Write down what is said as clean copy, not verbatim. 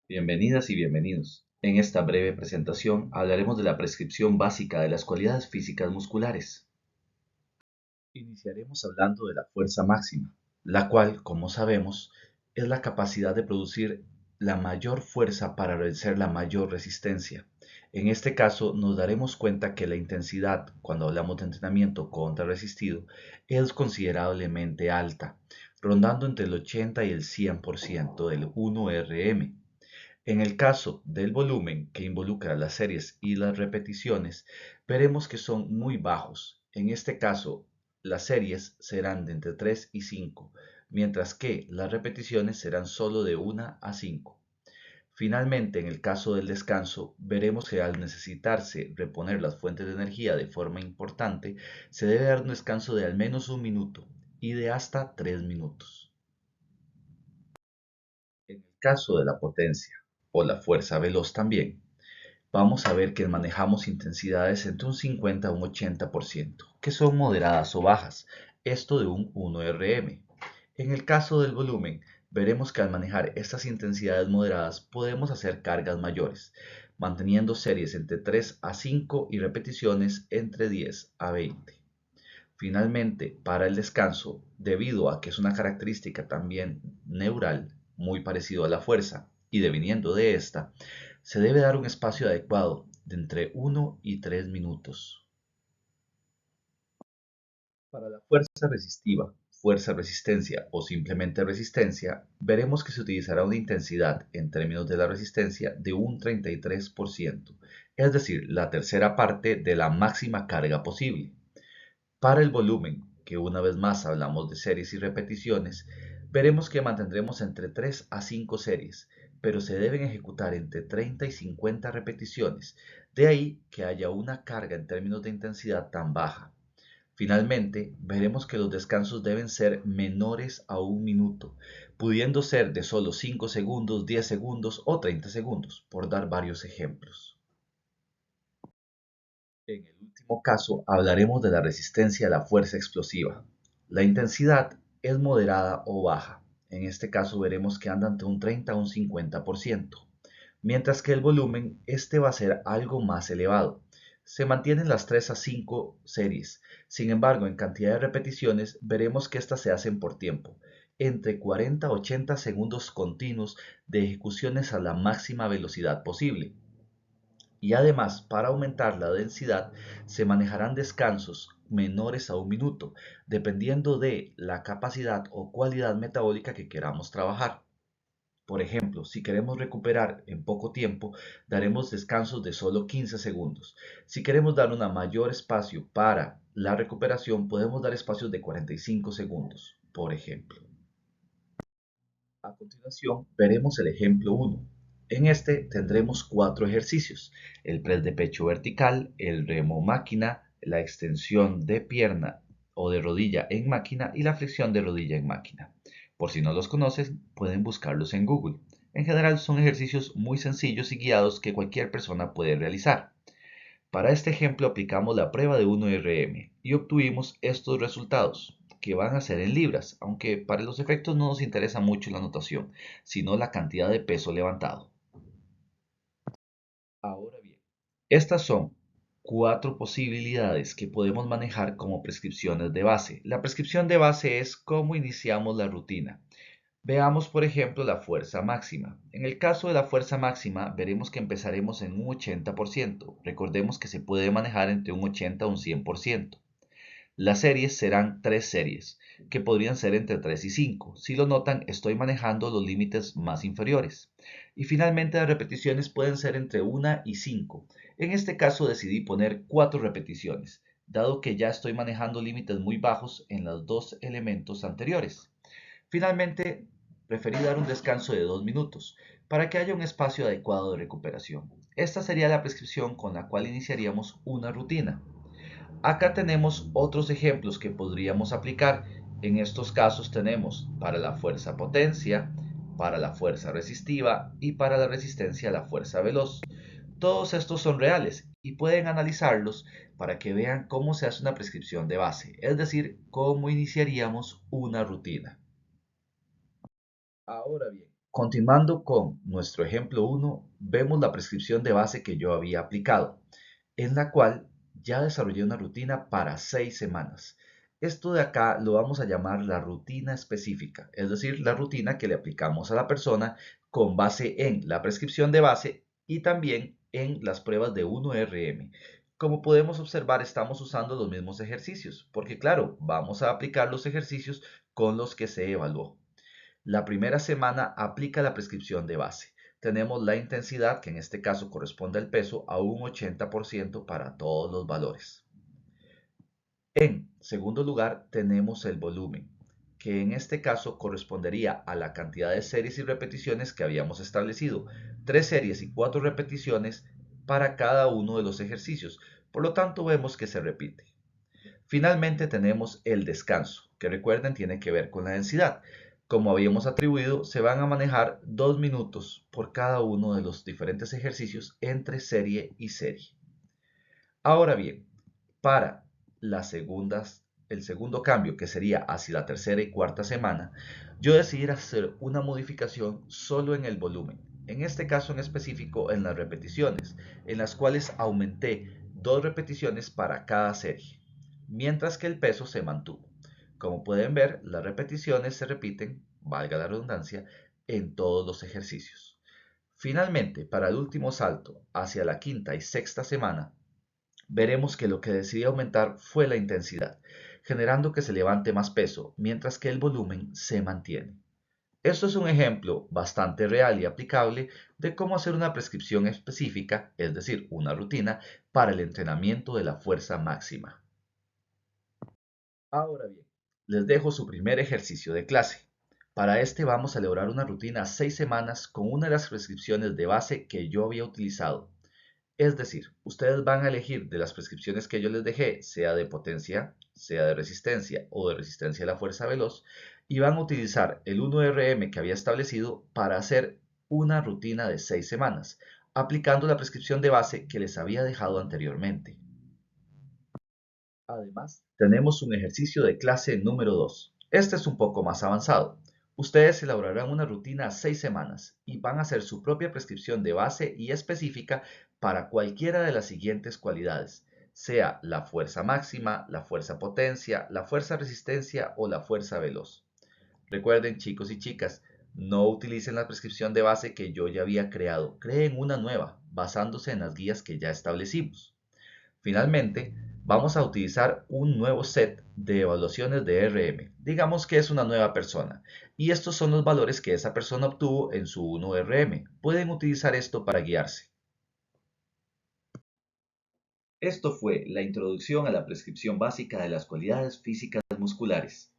Bienvenidas y bienvenidos. En esta breve presentación hablaremos de la prescripción básica de las cualidades físicas musculares. Iniciaremos hablando de la fuerza máxima, la cual, como sabemos, es la capacidad de producir la mayor fuerza para vencer la mayor resistencia. En este caso, nos daremos cuenta que la intensidad, cuando hablamos de entrenamiento contrarresistido, es considerablemente alta, rondando entre el 80 y el 100% del 1 RM. En el caso del volumen, que involucra las series y las repeticiones, veremos que son muy bajos. En este caso, las series serán de entre 3 y 5, mientras que las repeticiones serán solo de 1 a 5. Finalmente, en el caso del descanso, veremos que al necesitarse reponer las fuentes de energía de forma importante, se debe dar un descanso de al menos 1 minuto y de hasta 3 minutos. En el caso de la potencia o la fuerza veloz también, vamos a ver que manejamos intensidades entre un 50 a un 80%, que son moderadas o bajas, esto de un 1 RM. En el caso del volumen, veremos que al manejar estas intensidades moderadas podemos hacer cargas mayores, manteniendo series entre 3 a 5 y repeticiones entre 10 a 20. Finalmente, para el descanso, debido a que es una característica también neural, muy parecido a la fuerza, y deviniendo de esta, se debe dar un espacio adecuado de entre 1 y 3 minutos. Para la fuerza resistiva, fuerza resistencia o simplemente resistencia, veremos que se utilizará una intensidad en términos de la resistencia de un 33%, es decir, la tercera parte de la máxima carga posible. Para el volumen, que una vez más hablamos de series y repeticiones, veremos que mantendremos entre 3 a 5 series, pero se deben ejecutar entre 30 y 50 repeticiones, de ahí que haya una carga en términos de intensidad tan baja. Finalmente, veremos que los descansos deben ser menores a 1 minuto, pudiendo ser de solo 5 segundos, 10 segundos o 30 segundos, por dar varios ejemplos. En el último caso, hablaremos de la resistencia a la fuerza explosiva. La intensidad es moderada o baja. En este caso veremos que anda entre un 30 a un 50%, mientras que el volumen este va a ser algo más elevado. Se mantienen las 3 a 5 series. Sin embargo, en cantidad de repeticiones veremos que estas se hacen por tiempo, entre 40 a 80 segundos continuos de ejecuciones a la máxima velocidad posible. Y además, para aumentar la densidad, se manejarán descansos menores a 1 minuto, dependiendo de la capacidad o cualidad metabólica que queramos trabajar. Por ejemplo, si queremos recuperar en poco tiempo, daremos descansos de solo 15 segundos. Si queremos dar un mayor espacio para la recuperación, podemos dar espacios de 45 segundos, por ejemplo. A continuación, veremos el ejemplo 1. En este tendremos 4 ejercicios: el press de pecho vertical, el remo máquina, la extensión de pierna o de rodilla en máquina y la flexión de rodilla en máquina. Por si no los conoces, pueden buscarlos en Google. En general son ejercicios muy sencillos y guiados que cualquier persona puede realizar. Para este ejemplo aplicamos la prueba de 1 RM y obtuvimos estos resultados, que van a ser en libras, aunque para los efectos no nos interesa mucho la notación, sino la cantidad de peso levantado. Ahora bien, estas son 4 posibilidades que podemos manejar como prescripciones de base. La prescripción de base es cómo iniciamos la rutina. Veamos, por ejemplo, la fuerza máxima. En el caso de la fuerza máxima, veremos que empezaremos en un 80%. Recordemos que se puede manejar entre un 80 a un 100%. Las series serán 3 series, que podrían ser entre 3 y 5. Si lo notan, estoy manejando los límites más inferiores. Y finalmente las repeticiones pueden ser entre 1 y 5. En este caso decidí poner 4 repeticiones, dado que ya estoy manejando límites muy bajos en los dos elementos anteriores. Finalmente, preferí dar un descanso de 2 minutos para que haya un espacio adecuado de recuperación. Esta sería la prescripción con la cual iniciaríamos una rutina. Acá tenemos otros ejemplos que podríamos aplicar. En estos casos tenemos para la fuerza potencia, para la fuerza resistiva y para la resistencia a la fuerza veloz. Todos estos son reales y pueden analizarlos para que vean cómo se hace una prescripción de base, es decir, cómo iniciaríamos una rutina. Ahora bien, Continuando con nuestro ejemplo 1, vemos la prescripción de base que yo había aplicado, en la cual ya desarrollé una rutina para 6 semanas. Esto de acá lo vamos a llamar la rutina específica, es decir, la rutina que le aplicamos a la persona con base en la prescripción de base y también en las pruebas de 1RM. Como podemos observar, estamos usando los mismos ejercicios, porque claro, vamos a aplicar los ejercicios con los que se evaluó. La primera semana aplica la prescripción de base. Tenemos la intensidad, que en este caso corresponde al peso, a un 80% para todos los valores. En segundo lugar, tenemos el volumen, que en este caso correspondería a la cantidad de series y repeticiones que habíamos establecido. 3 series y 4 repeticiones para cada uno de los ejercicios. Por lo tanto, vemos que se repite. Finalmente tenemos el descanso, que recuerden tiene que ver con la densidad. Como habíamos atribuido, se van a manejar 2 minutos por cada uno de los diferentes ejercicios entre serie y serie. Ahora bien, para el segundo cambio, que sería hacia la tercera y cuarta semana, yo decidí hacer una modificación solo en el volumen. En este caso en específico en las repeticiones, en las cuales aumenté 2 repeticiones para cada serie, mientras que el peso se mantuvo. Como pueden ver, las repeticiones se repiten, valga la redundancia, en todos los ejercicios. Finalmente, para el último salto, hacia la quinta y sexta semana, veremos que lo que decidí aumentar fue la intensidad, generando que se levante más peso, mientras que el volumen se mantiene. Esto es un ejemplo bastante real y aplicable de cómo hacer una prescripción específica, es decir, una rutina, para el entrenamiento de la fuerza máxima. Ahora bien, les dejo su primer ejercicio de clase. Para este vamos a elaborar una rutina a 6 semanas con una de las prescripciones de base que yo había utilizado. Es decir, ustedes van a elegir de las prescripciones que yo les dejé, sea de potencia, sea de resistencia o de resistencia a la fuerza veloz, y van a utilizar el 1RM que había establecido para hacer una rutina de 6 semanas, aplicando la prescripción de base que les había dejado anteriormente. Además, tenemos un ejercicio de clase número 2. Este es un poco más avanzado. Ustedes elaborarán una rutina a 6 semanas y van a hacer su propia prescripción de base y específica para cualquiera de las siguientes cualidades, sea la fuerza máxima, la fuerza potencia, la fuerza resistencia o la fuerza veloz. Recuerden, chicos y chicas, no utilicen la prescripción de base que yo ya había creado, creen una nueva, basándose en las guías que ya establecimos. Finalmente, vamos a utilizar un nuevo set de evaluaciones de RM. Digamos que es una nueva persona y estos son los valores que esa persona obtuvo en su 1RM. Pueden utilizar esto para guiarse. Esto fue la introducción a la prescripción básica de las cualidades físicas musculares.